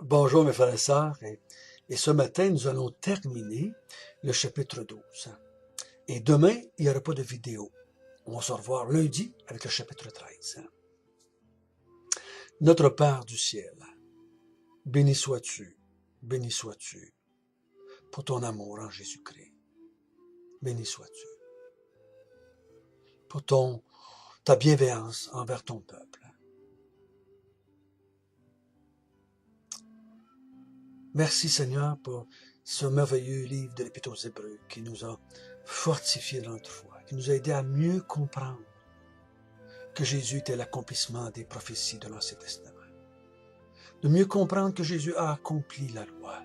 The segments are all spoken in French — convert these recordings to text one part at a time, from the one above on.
Bonjour mes frères et sœurs, et ce matin nous allons terminer le chapitre 12. Et demain, il n'y aura pas de vidéo. On va se revoir lundi avec le chapitre 13. Notre Père du ciel, béni sois-tu pour ton amour en Jésus-Christ. Béni sois-tu pour ta bienveillance envers ton peuple. Merci Seigneur pour ce merveilleux livre de l'Épître aux Hébreux qui nous a fortifiés dans notre foi, qui nous a aidés à mieux comprendre que Jésus était l'accomplissement des prophéties de l'Ancien Testament. De mieux comprendre que Jésus a accompli la loi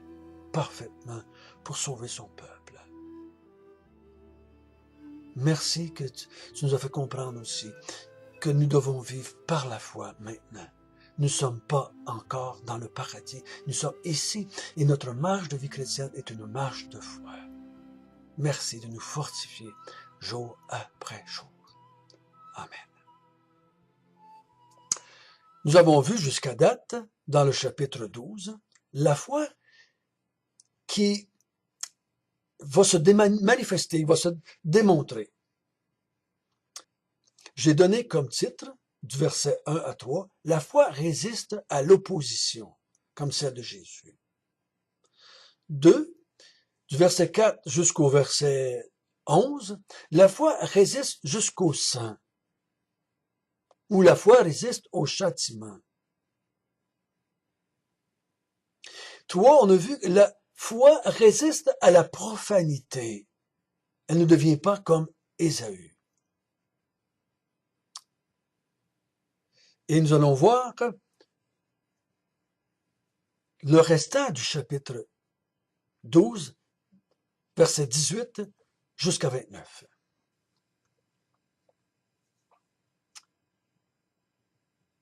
parfaitement pour sauver son peuple. Merci que tu nous as fait comprendre aussi que nous devons vivre par la foi maintenant. Nous ne sommes pas encore dans le paradis. Nous sommes ici et notre marche de vie chrétienne est une marche de foi. Merci de nous fortifier jour après jour. Amen. Nous avons vu jusqu'à date, dans le chapitre 12, la foi qui va se manifester, va se démontrer. J'ai donné comme titre, du verset 1 à 3, « La foi résiste à l'opposition, comme celle de Jésus. » 2, du verset 4 jusqu'au verset 11, « La foi résiste jusqu'au sang, » ou « La foi résiste au châtiment. » 3, on a vu que la foi résiste à la profanité. Elle ne devient pas comme Ésaü. Et nous allons voir le restant du chapitre 12, verset 18 jusqu'à 29.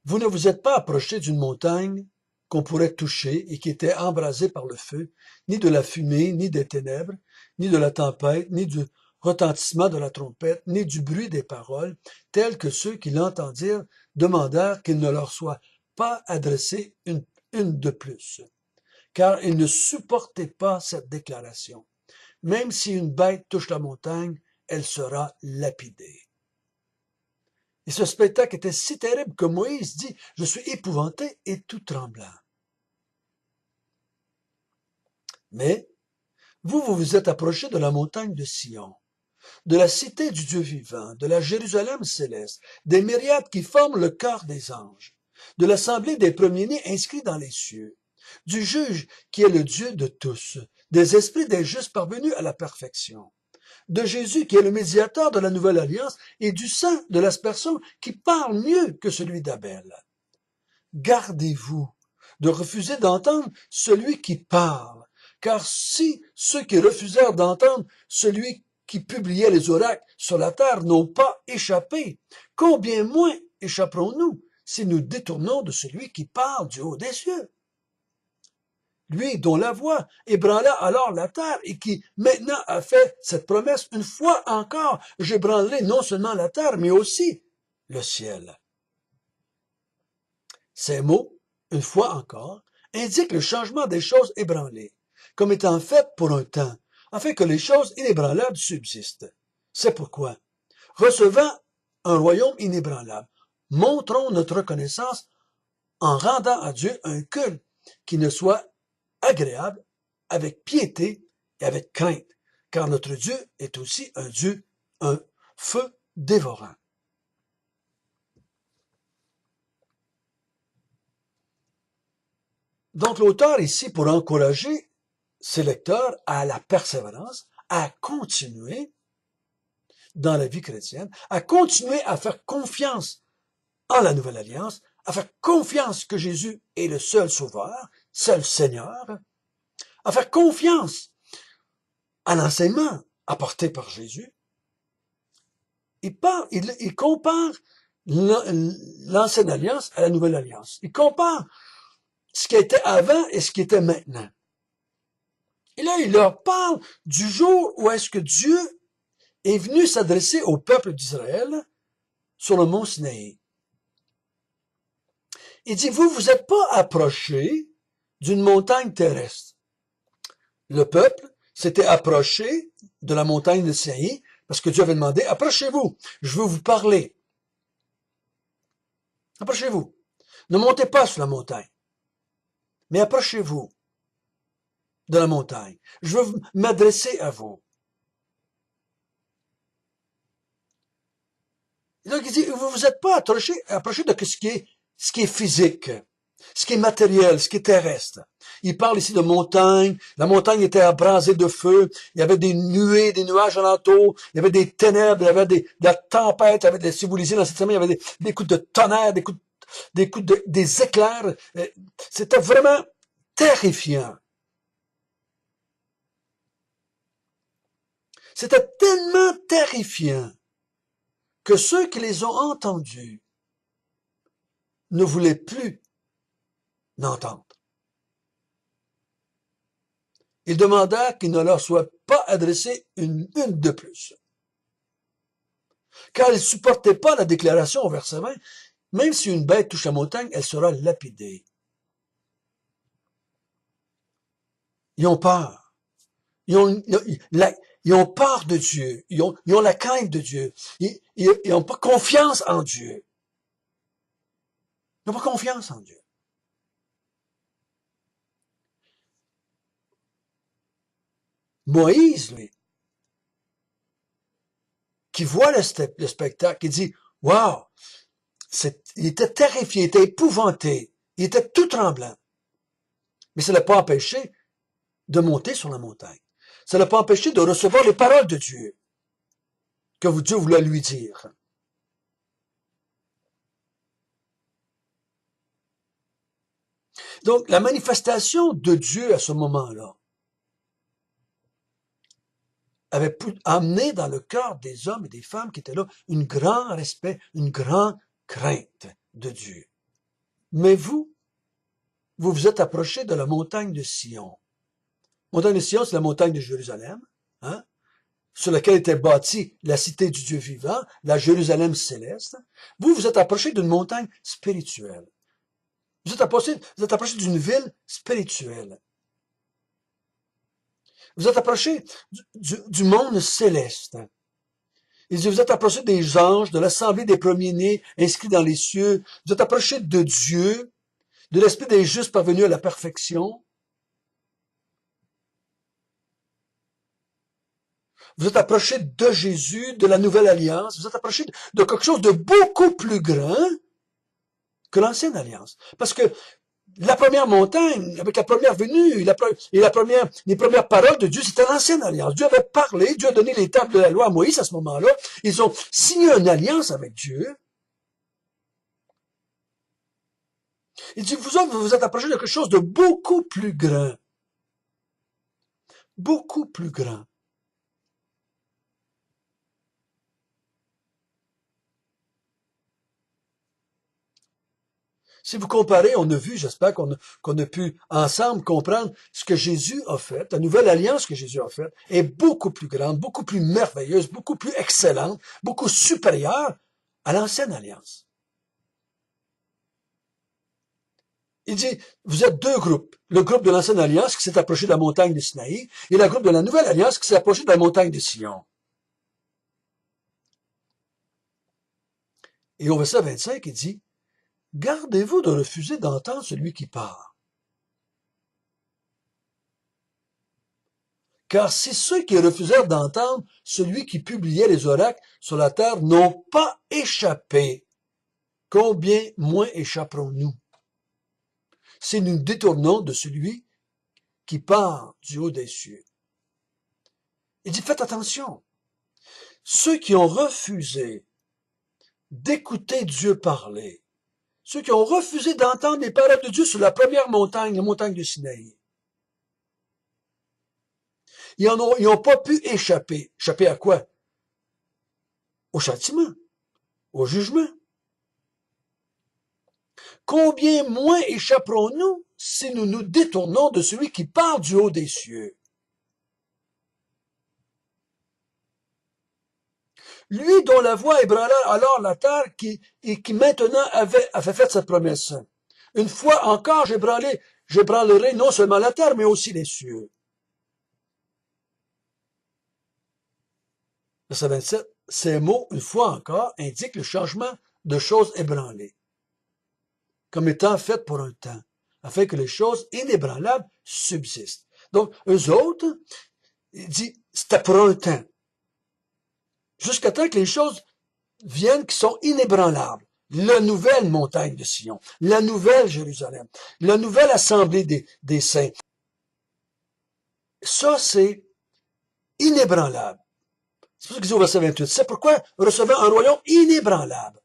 Vous ne vous êtes pas approché d'une montagne qu'on pourrait toucher et qui était embrasée par le feu, ni de la fumée, ni des ténèbres, ni de la tempête, ni du retentissement de la trompette, ni du bruit des paroles, tels que ceux qui l'entendirent demandèrent qu'il ne leur soit pas adressé une de plus, car ils ne supportaient pas cette déclaration. Même si une bête touche la montagne, elle sera lapidée. Et ce spectacle était si terrible que Moïse dit « Je suis épouvanté et tout tremblant. » Mais vous vous êtes approchés de la montagne de Sion, de la cité du Dieu vivant, de la Jérusalem céleste, des myriades qui forment le corps des anges, de l'assemblée des premiers-nés inscrits dans les cieux, du juge qui est le Dieu de tous, des esprits des justes parvenus à la perfection, de Jésus qui est le médiateur de la nouvelle alliance et du sang de l'aspersion qui parle mieux que celui d'Abel. Gardez-vous de refuser d'entendre celui qui parle, car si ceux qui refusèrent d'entendre celui qui publiait les oracles sur la terre n'ont pas échappé, combien moins échapperons-nous si nous détournons de celui qui parle du haut des cieux? Lui dont la voix ébranla alors la terre et qui maintenant a fait cette promesse, une fois encore, j'ébranlerai non seulement la terre, mais aussi le ciel. Ces mots, une fois encore, indiquent le changement des choses ébranlées, comme étant faites pour un temps, afin que les choses inébranlables subsistent. C'est pourquoi, recevant un royaume inébranlable, montrons notre reconnaissance en rendant à Dieu un culte qui ne soit agréable, avec piété et avec crainte, car notre Dieu est aussi un Dieu, un feu dévorant. Donc l'auteur ici, pour encourager ses lecteurs à la persévérance, à continuer dans la vie chrétienne, à continuer à faire confiance en la nouvelle alliance, à faire confiance que Jésus est le seul sauveur, seul Seigneur, à faire confiance à l'enseignement apporté par Jésus. Il compare l'ancienne alliance à la nouvelle alliance. Il compare ce qui était avant et ce qui était maintenant. Et là, il leur parle du jour où est-ce que Dieu est venu s'adresser au peuple d'Israël sur le mont Sinaï. Il dit, vous êtes pas approchés d'une montagne terrestre. Le peuple s'était approché de la montagne de Sinaï parce que Dieu avait demandé, approchez-vous, je veux vous parler. Approchez-vous. Ne montez pas sur la montagne, mais approchez-vous de la montagne. Je veux m'adresser à vous. Et donc il dit, vous vous êtes pas approché de ce qui est physique, ce qui est matériel, ce qui est terrestre. Il parle ici de montagne. La montagne était abrasée de feu. Il y avait des nuées, des nuages alentour. Il y avait des ténèbres. Il y avait de la tempête. Il y avait si vous lisez dans cette semaine, il y avait des coups de tonnerre, des éclairs. C'était vraiment terrifiant. C'était tellement terrifiant que ceux qui les ont entendus ne voulaient plus n'entendre. Il demanda qu'il ne leur soit pas adressé une de plus. Car ils ne supportaient pas la déclaration au verset 20, même si une bête touche la montagne, elle sera lapidée. Ils ont peur. Ils ont peur de Dieu. Ils ont la crainte de Dieu. Ils n'ont pas confiance en Dieu. Ils n'ont pas confiance en Dieu. Moïse, lui, qui voit le spectacle, il dit, « Wow! » Il était terrifié, il était épouvanté, il était tout tremblant. Mais ça ne l'a pas empêché de monter sur la montagne. Ça ne l'a pas empêché de recevoir les paroles de Dieu que Dieu voulait lui dire. Donc, la manifestation de Dieu à ce moment-là avait amené dans le cœur des hommes et des femmes qui étaient là un grand respect, une grande crainte de Dieu. Mais vous vous êtes approché de la montagne de Sion. La montagne de Sion, c'est la montagne de Jérusalem, hein, sur laquelle était bâtie la cité du Dieu vivant, la Jérusalem céleste. Vous vous êtes approché d'une montagne spirituelle. Vous êtes approché d'une ville spirituelle. Vous êtes approché du monde céleste. Il dit, vous êtes approché des anges, de l'assemblée des premiers-nés inscrits dans les cieux. Vous êtes approché de Dieu, de l'esprit des justes parvenus à la perfection. Vous êtes approché de Jésus, de la nouvelle alliance. Vous êtes approché de quelque chose de beaucoup plus grand que l'ancienne alliance. Parce que la première montagne, avec la première venue, les premières paroles de Dieu, c'était l'ancienne alliance. Dieu avait parlé, Dieu a donné les tables de la loi à Moïse à ce moment-là. Ils ont signé une alliance avec Dieu. Il dit, vous autres, vous vous êtes approchés de quelque chose de beaucoup plus grand. Beaucoup plus grand. Si vous comparez, on a vu, j'espère qu'on a pu ensemble comprendre ce que Jésus a fait, la nouvelle alliance que Jésus a faite est beaucoup plus grande, beaucoup plus merveilleuse, beaucoup plus excellente, beaucoup supérieure à l'ancienne alliance. Il dit, vous êtes deux groupes. Le groupe de l'ancienne alliance qui s'est approché de la montagne de Sinaï et le groupe de la nouvelle alliance qui s'est approché de la montagne de Sion. Et au verset 25, il dit, gardez-vous de refuser d'entendre celui qui parle. Car si ceux qui refusèrent d'entendre celui qui publiait les oracles sur la terre n'ont pas échappé, combien moins échapperons-nous si nous nous détournons de celui qui part du haut des cieux? Il dit, faites attention. Ceux qui ont refusé d'écouter Dieu parler, ceux qui ont refusé d'entendre les paroles de Dieu sur la première montagne, la montagne de Sinaï, ils n'ont pas pu échapper. Échapper à quoi? Au châtiment, au jugement. Combien moins échapperons-nous si nous nous détournons de celui qui part du haut des cieux? Lui dont la voix ébranla alors la terre et qui maintenant avait fait cette promesse. Une fois encore, j'ébranlerai non seulement la terre, mais aussi les cieux. Verset 27, ces mots, une fois encore, indiquent le changement de choses ébranlées, comme étant faites pour un temps, afin que les choses inébranlables subsistent. Donc, eux autres, il dit, c'était pour un temps. Jusqu'à temps que les choses viennent qui sont inébranlables. La nouvelle montagne de Sion, la nouvelle Jérusalem, la nouvelle assemblée des saints. Ça, c'est inébranlable. C'est pour ça qu'il dit au verset 28, c'est pourquoi recevant un royaume inébranlable,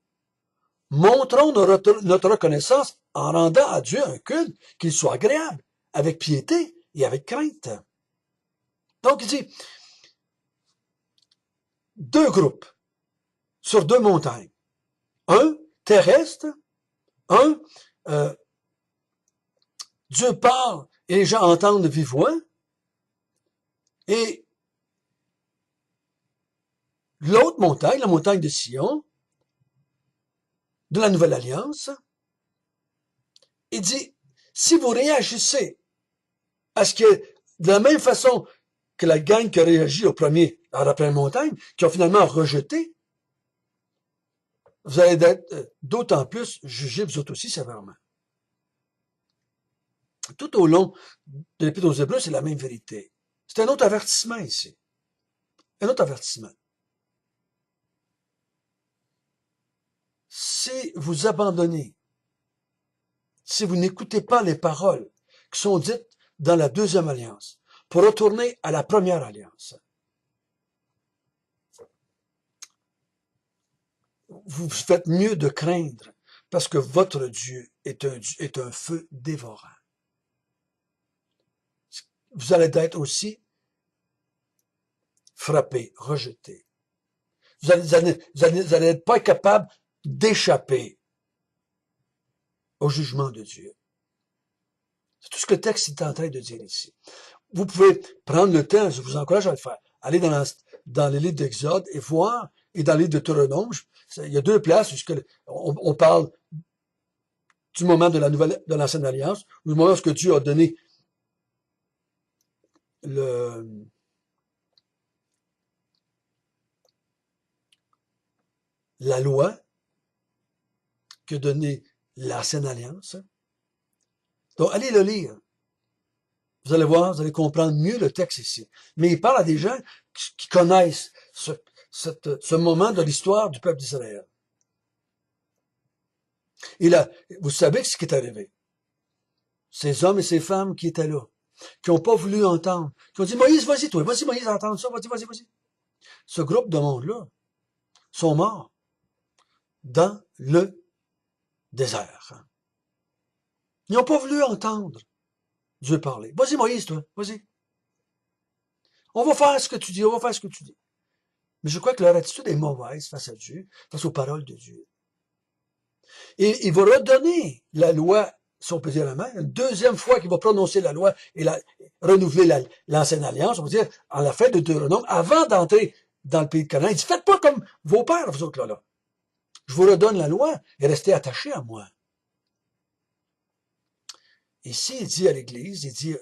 montrons notre reconnaissance en rendant à Dieu un culte qu'il soit agréable, avec piété et avec crainte. Donc, il dit, deux groupes sur deux montagnes. Un terrestre, un Dieu parle et les gens entendent de vive voix, et l'autre montagne, la montagne de Sion, de la Nouvelle Alliance, il dit, si vous réagissez à ce que, de la même façon que la gang qui a réagi au premier, à la première montagne, qui ont finalement rejeté, vous allez être d'autant plus jugés, vous autres aussi, sévèrement. Tout au long de l'Épître aux Hébreux, c'est la même vérité. C'est un autre avertissement ici. Un autre avertissement. Si vous abandonnez, si vous n'écoutez pas les paroles qui sont dites dans la deuxième alliance, pour retourner à la première alliance, vous faites mieux de craindre, parce que votre Dieu est un feu dévorant. Vous allez être aussi frappé, rejeté. Vous allez pas être capable d'échapper au jugement de Dieu. C'est tout ce que le texte est en train de dire ici. Vous pouvez prendre le temps, je vous encourage à le faire, aller dans les livres d'Exode et voir, et dans les livres de Deutéronome, il y a deux places où on parle du moment de l'Ancienne Alliance, ou du moment où Dieu a donné la loi, que donné l'Ancienne Alliance. Donc, allez le lire. Vous allez voir, vous allez comprendre mieux le texte ici. Mais il parle à des gens qui connaissent ce moment de l'histoire du peuple d'Israël. Et là, vous savez ce qui est arrivé. Ces hommes et ces femmes qui étaient là, qui n'ont pas voulu entendre, qui ont dit, Moïse, vas-y, toi, vas-y, Moïse, entendre ça, vas-y, vas-y, vas-y. Ce groupe de monde-là sont morts dans le désert. Ils n'ont pas voulu entendre Dieu parler. Vas-y, Moïse, toi, vas-y. On va faire ce que tu dis, on va faire ce que tu dis. Mais je crois que leur attitude est mauvaise face à Dieu, face aux paroles de Dieu. Et il va redonner la loi, si on peut dire la main, une deuxième fois qu'il va prononcer la loi et renouveler l'ancienne alliance, on va dire, à la fin de Deutéronome, avant d'entrer dans le pays de Canaan. Il dit, faites pas comme vos pères, vous autres là. Je vous redonne la loi et restez attachés à moi. Ici, il dit à l'Église, il dit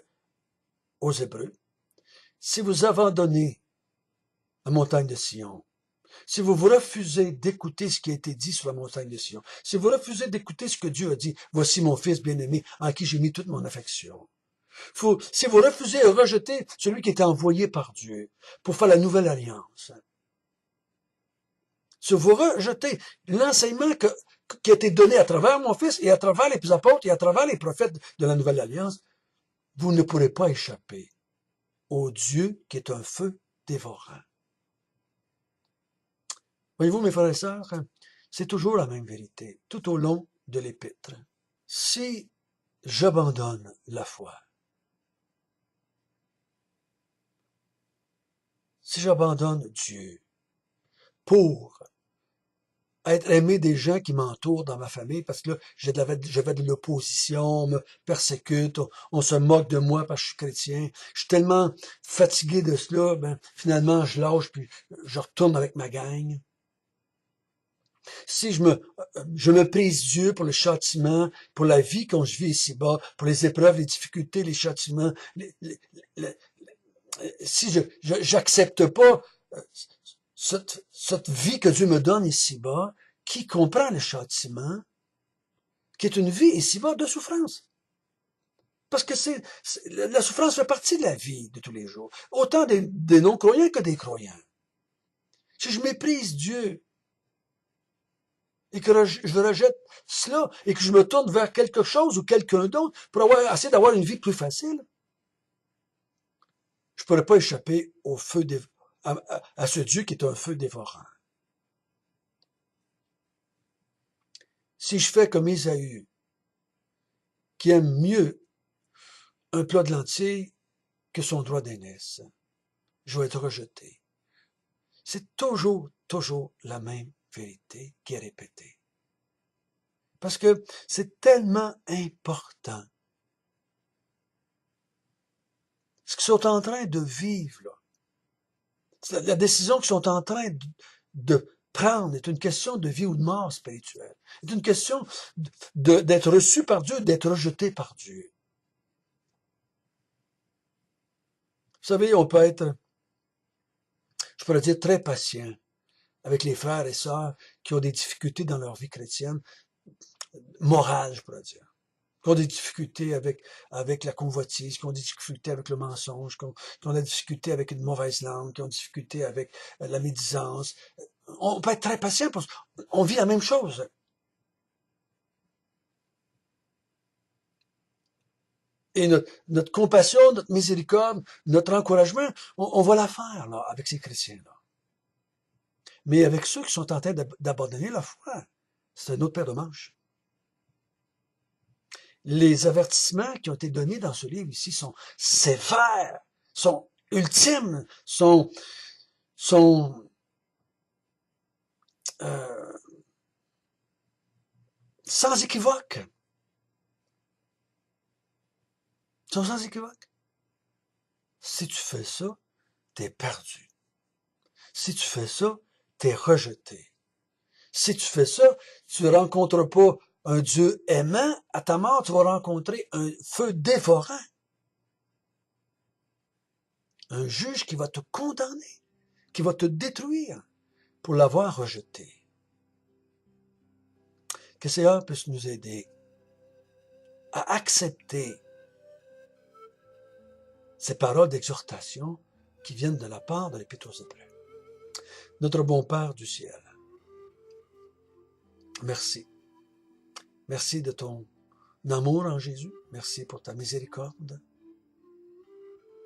aux Hébreux, si vous abandonnez la montagne de Sion, si vous vous refusez d'écouter ce qui a été dit sur la montagne de Sion, si vous refusez d'écouter ce que Dieu a dit, voici mon fils bien-aimé en qui j'ai mis toute mon affection. Si vous refusez et rejetez celui qui était envoyé par Dieu pour faire la nouvelle alliance, si vous rejetez l'enseignement qui a été donné à travers mon fils et à travers les apôtres et à travers les prophètes de la nouvelle alliance, vous ne pourrez pas échapper au Dieu qui est un feu dévorant. Voyez-vous, mes frères et sœurs, c'est toujours la même vérité, tout au long de l'Épître. Si j'abandonne la foi, si j'abandonne Dieu pour être aimé des gens qui m'entourent dans ma famille, parce que là, j'avais de l'opposition, on me persécute, on se moque de moi parce que je suis chrétien. Je suis tellement fatigué de cela, finalement, je lâche puis je retourne avec ma gang. Si je me prise Dieu pour le châtiment, pour la vie quand je vis ici-bas, pour les épreuves, les difficultés, les châtiments, si j'accepte pas cette vie que Dieu me donne ici-bas, qui comprend le châtiment, qui est une vie ici-bas de souffrance. Parce que la souffrance fait partie de la vie de tous les jours, autant des non-croyants que des croyants. Si je méprise Dieu, et que je rejette cela, et que je me tourne vers quelque chose ou quelqu'un d'autre pour essayer d'avoir une vie plus facile, je ne pourrais pas échapper au feu à ce Dieu qui est un feu dévorant. Si je fais comme Ésaü, qui aime mieux un plat de lentilles que son droit d'aînesse, je vais être rejeté. C'est toujours la même vérité qui est répétée. Parce que c'est tellement important. Ce qu'ils sont en train de vivre, là, la décision qu'ils sont en train de prendre est une question de vie ou de mort spirituelle. C'est une question d'être reçu par Dieu, d'être rejeté par Dieu. Vous savez, on peut être, je pourrais dire, très patient avec les frères et sœurs qui ont des difficultés dans leur vie chrétienne, morale, je pourrais dire. Qui ont des difficultés avec la convoitise, qui ont des difficultés avec le mensonge, qui ont des difficultés avec une mauvaise langue, qui ont des difficultés avec la médisance. On peut être très patient parce qu'on vit la même chose. Et notre compassion, notre miséricorde, notre encouragement, on va la faire là, avec ces chrétiens-là. Mais avec ceux qui sont en train d'abandonner la foi, c'est un autre paire de manches. Les avertissements qui ont été donnés dans ce livre ici sont sévères, sont ultimes, sont sans équivoque. Sont sans équivoque. Si tu fais ça, t'es perdu. Si tu fais ça, t'es rejeté. Si tu fais ça, tu ne rencontres pas un Dieu aimant, à ta mort, tu vas rencontrer un feu dévorant. Un juge qui va te condamner, qui va te détruire pour l'avoir rejeté. Que le Seigneur puisse nous aider à accepter ces paroles d'exhortation qui viennent de la part de l'Épître aux Hébreux. Notre bon Père du ciel, merci. Merci de ton amour en Jésus. Merci pour ta miséricorde.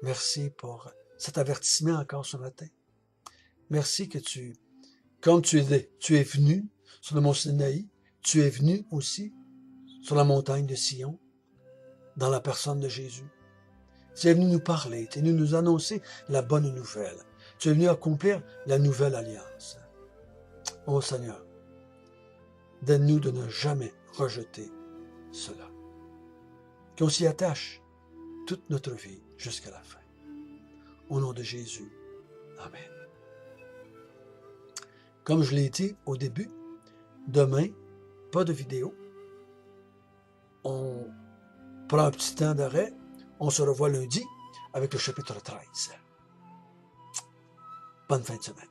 Merci pour cet avertissement encore ce matin. Merci que comme tu es venu sur le mont Sinaï, tu es venu aussi sur la montagne de Sion, dans la personne de Jésus. Tu es venu nous parler, tu es venu nous annoncer la bonne nouvelle. Tu es venu accomplir la nouvelle alliance. Ô Seigneur, donne-nous de ne jamais rejeter cela. Qu'on s'y attache toute notre vie jusqu'à la fin. Au nom de Jésus. Amen. Comme je l'ai dit au début, demain, pas de vidéo. On prend un petit temps d'arrêt. On se revoit lundi avec le chapitre 13. Bonne fin de semaine.